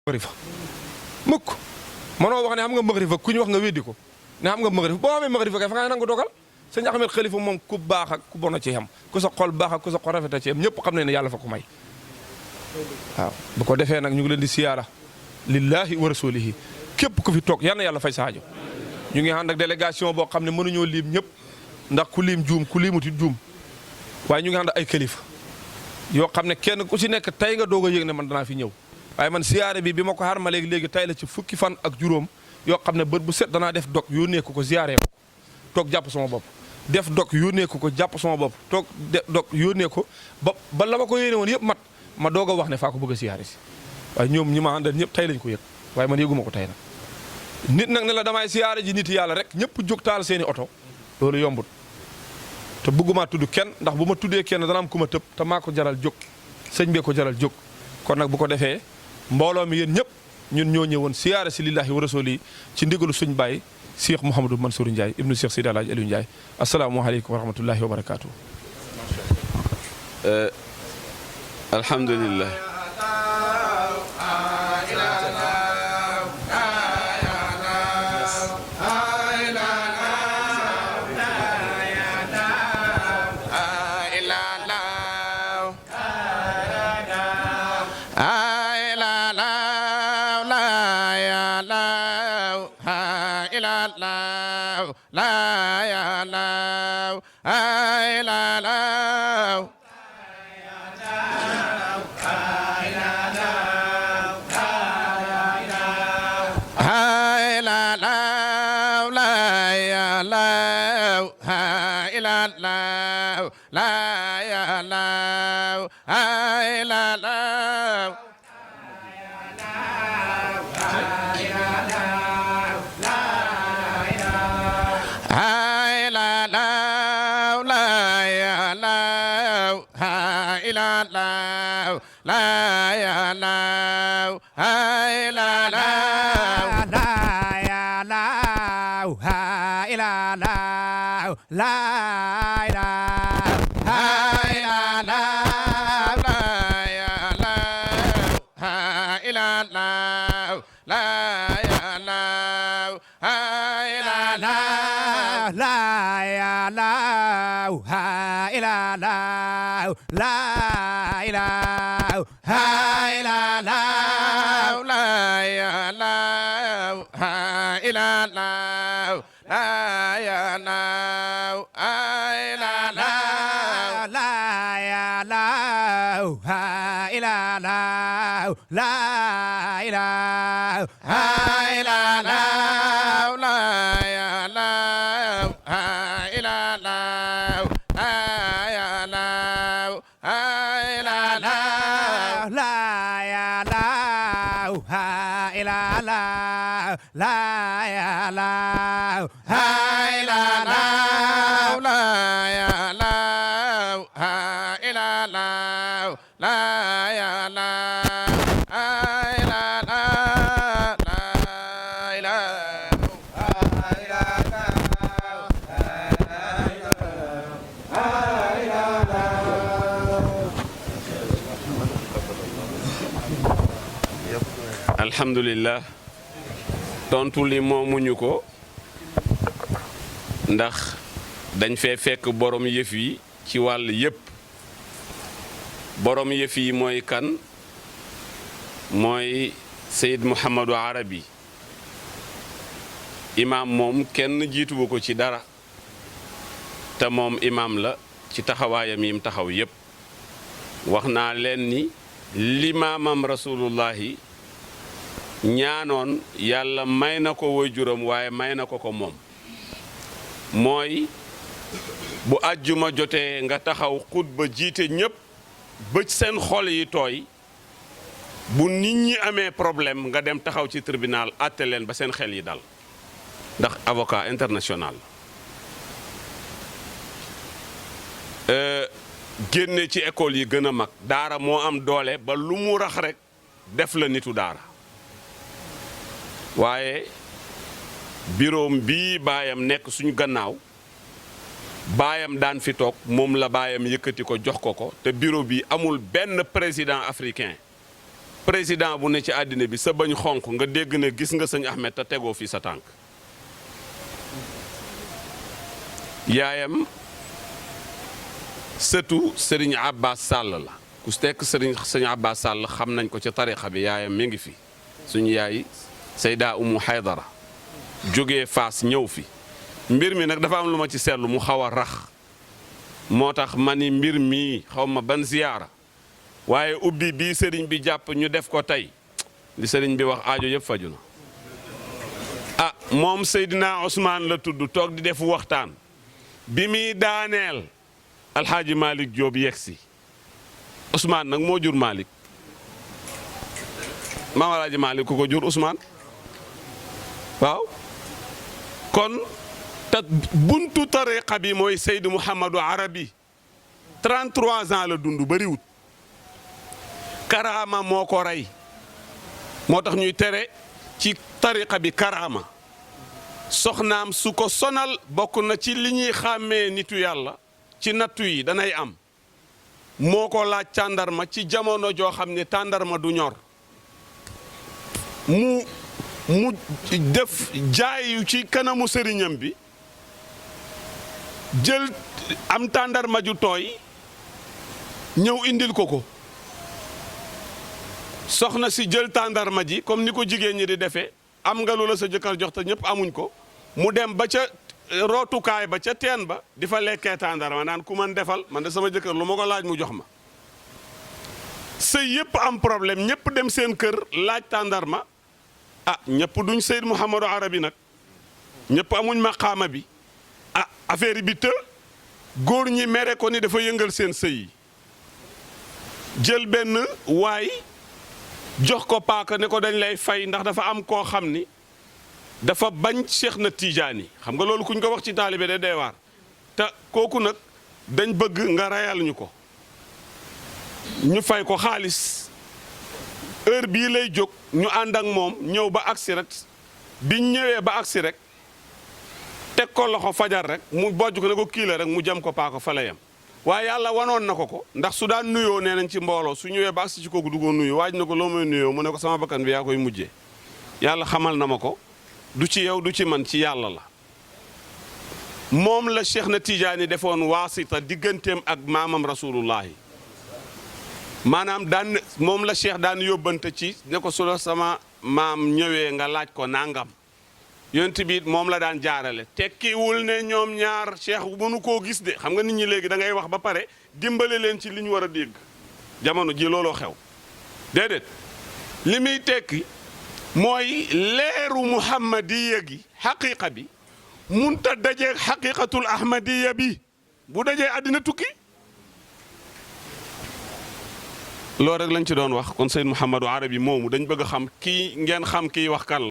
magrifa mukk mënoo wax ne xam nga magrifa ku ñu wax nga weddi ko ne xam nga magrifa boo xamee magrifa kay fa nga nangu dogal sëñ Ahmed Khalifa moom ku baax ak ku bon a ci xam ku sa xol baax ak ku sa xol rafet a ci xam ñëpp xam ne yàlla fa ko may waaw bu ko defee nag ñu ngi leen di siyaara lillahi wa rasulihi képp ku fi toog yal na yàlla fay saajo ñu ngi ànd ak délégation boo xam ne mënuñoo lim ñëpp ndax ku lim juum ku limuti juum waaye ñu ngi ànd ay kilifa yoo xam ne kenn ku si nekk tey nga doog a yëg ne man danaa fi ñëw waaye man siyaare bi ma ko xarma léegi tey la ci fukki fan ak juróom yoo xam ne bët bu set danaa def dog yónnee ko siyaaree ko toog jàpp sama bopp def dog yónnee ko jàpp sama bopp toog dog yónnee ko ba la ma ko yéene woon yëpp mat ma doog a wax ne faa ko bëgg a siyaare si waaye ñoom ñi ma àndal ñëpp tey lañ ko yëg waaye man yëguma ko tey nag nit nag ne la damay siyaare ji nit yàlla rek ñëpp jóg taal seeni oto loolu yombut te bëgguma tudd kenn ndax bu ma tuddee kenn dana am ku ma tëb te maa ko jaral jóg sëñ bee ko jaral jóg kon nag bu ko defee mbooloo mi yéen ñëpp ñun ñoo ñëwoon siyaare si lillahi wa rasuli ci ndigalu suñ baay Cheikh Mouhamadou Mansour Ndiaye ibnu Cheikh Sidi Alhaji Aliou Ndiaye asalaamaaleykum wa rahmatullahi wa barakaatu. alhamdulillah. alhamdulillah tontu li moomuñu ko ndax dañ fee fekk borom yëf yi ci wàll yépp borom yëf yi mooy kan mooy Seyd Mouhamadou Arabi imaam moom kenn jiituwu ko ci dara te moom imaam la ci taxawaayam yim taxaw yépp wax naa leen ni limaamam rasulullahi ñaanoon yàlla may na ko waajuram waaye may na ko moom mooy bu àjjuma jotee nga taxaw xutba jiite ñépp ba seen xol yi tooy bu nit ñi amee problème nga dem taxaw ci tribunal àtte leen ba seen xel yi dal ndax avocat international génne ci école yi gën a mag daara moo am doole ba lu mu rax rekk def la nitu daara waaye biroom bii baayam nekk suñu gannaaw baayam daan fi toog moom la baayam yëkkati ko jox ko te bureau bi amul benn président africain président bu ne ci àddina bi sa bañ xonq nga dégg ne gis nga sëñ Ahmed te tegoo fii sa tànk. yaayam sëtu Serigne Abbas Sall la ku tekk sëñ Abbas Sall xam nañ ko ci tarixa bi yaayam mi ngi fi suñu yaay Seyda Umu Haydara jógee Faas ñëw fi mbir mi nag dafa am lu ma ci seetlu mu xaw a rax moo tax ma ni mbir mii xaw ma ban ziyaara waaye ubbi bii sëriñ bi jàpp ñu def ko tey li sëriñ bi wax aajo yëpp faju na ah moom Seydina Ousmane la tudd toog di def waxtaan bi muy daaneel alxaaji Malick Diop yegsi Ousmane nag moo jur Malick maam alxaaji Malick ku ko jur Ousmane waaw kon te buntu tariqa bi mooy Seydou Mouhamadou Arabi 33 ans la dund bariwut karaama moo ko rey moo tax ñuy tere ci tariqa bi karaama soxnaam su ko sonal bokk na ci li ñuy xàmmee nitu yàlla ci nattu yi danay am moo ko laaj tàndarma ci jamono joo xam ne tàndarma du ñor mu def jaayu ci kanamu sëriñam bi jël am tàndarma ju tooy ñëw indil ko soxna si jël tàndarma ji comme ni ko jigéen ñi di defee am nga lu la sa jëkkër jox te ñëpp amuñ ko mu dem ba ca rootukaay ba ca teen ba di fa lekkee tàndarma naan ku man defal man de sama jëkkër lu ma ko laaj mu jox ma sëy yëpp am problème ñëpp dem seen kër laaj tàndarma ah ñëpp duñ Seyd Mouhamadou Arabi nag ñëpp amuñ maqaama bi ah affaire bi të góor ñi mere ko ni dafa yëngal seen sëy yi jël benn waay jox ko paaka ne ko dañ lay fay ndax dafa am koo xam ni dafa bañ Cheikh na Tijaani xam nga loolu kuñ ko wax ci taalibe de dee waar te kooku nag dañ bëgg nga reyal ñu ko ñu fay ko xaalis heure bii lay jóg ñu ànd ak moom ñëw ba agsi rek biñ ñëwee ba agsi rek teg ko loxo fajar rek mu bojj ko ne ko kii la rek mu jam ko paaka fa la yem waaye yàlla wanoon na ko ndax su daan nuyoo nee nañ ci mbooloo su ñëwee ba agsi ci kooku du ko nuyu waaj na ko loo may nuyoo mu ne ko sama bakkan bi yaa koy mujjee yàlla xamal na ma ko du ci yow du ci man ci yàlla la moom la Cheikh na Tijaani defoon waasita digganteem ak maamam rasulullahi maanaam daan moom la Cheikh daan yóbbante ci ne ko su la sama maam ñëwee nga laaj ko nangam yonent bi moom la daan jaarale tekkiwul ne ñoom ñaar Cheikh mënu koo gis de xam nga nit ñi léegi da ngay wax ba pare dimbale leen ci li ñu war a dégg jamono ji looloo xew déedéet li muy tekki mooy leeru muhammadiya gi xaqiqa bi munta dajeeg xaqiqatul ahmadiya bi bu dajee àddina tukki loolu rek lañ ci doon wax kon Seyd Mouhamadou Arabi moomu dañ bëgg a xam kii ngeen xam kii wax kan la